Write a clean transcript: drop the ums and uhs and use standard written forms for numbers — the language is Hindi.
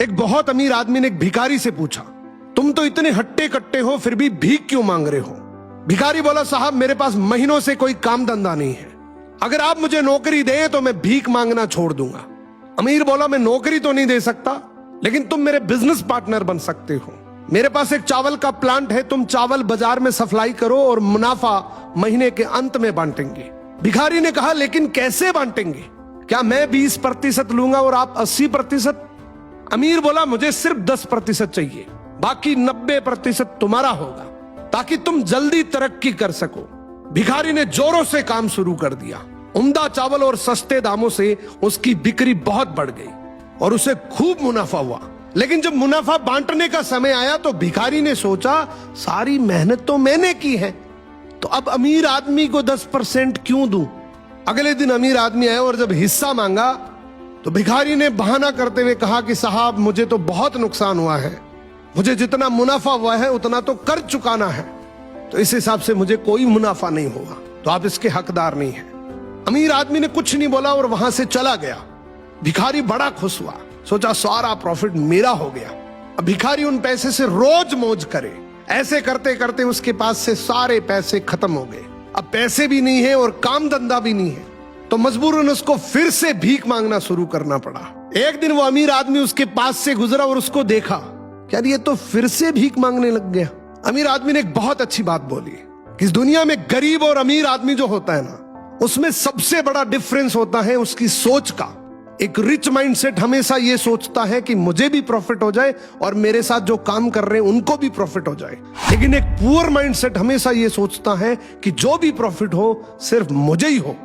एक बहुत अमीर आदमी ने एक भिखारी से पूछा, तुम तो इतने हट्टे कट्टे हो फिर भी भीख क्यों मांग रहे हो? भिखारी बोला, साहब मेरे पास महीनों से कोई काम धंधा नहीं है, अगर आप मुझे नौकरी दे तो मैं भीख मांगना छोड़ दूंगा। अमीर बोला, मैं नौकरी तो नहीं दे सकता, लेकिन तुम मेरे बिजनेस पार्टनर बन सकते हो। मेरे पास एक चावल का प्लांट है, तुम चावल बाजार में सप्लाई करो और मुनाफा महीने के अंत में बांटेंगे। भिखारी ने कहा, लेकिन कैसे बांटेंगे? क्या मैं 20% लूंगा और आप 80%? अमीर बोला, मुझे सिर्फ 10% चाहिए, बाकी 90% तुम्हारा होगा, ताकि तुम जल्दी तरक्की कर सको। भिखारी ने जोरों से काम शुरू कर दिया। उम्दा चावल और सस्ते दामों से उसकी बिक्री बहुत बढ़ गई और उसे खूब मुनाफा हुआ। लेकिन जब मुनाफा बांटने का समय आया तो भिखारी ने सोचा, सारी मेहनत तो मैंने की है, तो अब अमीर आदमी को 10% क्यों दूं? अगले दिन अमीर आदमी आया और जब हिस्सा मांगा तो भिखारी ने बहाना करते हुए कहा कि साहब मुझे तो बहुत नुकसान हुआ है, मुझे जितना मुनाफा हुआ है उतना तो कर चुकाना है, तो इस हिसाब से मुझे कोई मुनाफा नहीं होगा, तो आप इसके हकदार नहीं हैं। अमीर आदमी ने कुछ नहीं बोला और वहां से चला गया। भिखारी बड़ा खुश हुआ, सोचा सारा प्रॉफिट मेरा हो गया। अब भिखारी उन पैसे से रोज मौज करे। ऐसे करते करते उसके पास से सारे पैसे खत्म हो गए। अब पैसे भी नहीं है और काम धंधा भी नहीं है, तो मजबूरन उसको फिर से भीख मांगना शुरू करना पड़ा। एक दिन वो अमीर आदमी उसके पास से गुजरा और उसको देखा, क्या ये तो फिर से भीख मांगने लग गया। अमीर आदमी ने एक बहुत अच्छी बात बोली कि इस दुनिया में गरीब और अमीर आदमी जो होता है ना, उसमें सबसे बड़ा डिफरेंस होता है उसकी सोच का। एक रिच माइंडसेट हमेशा ये सोचता है कि मुझे भी प्रॉफिट हो जाए और मेरे साथ जो काम कर रहे हैं उनको भी प्रॉफिट हो जाए, लेकिन एक पुअर माइंडसेट हमेशा ये सोचता है कि जो भी प्रॉफिट हो सिर्फ मुझे ही हो।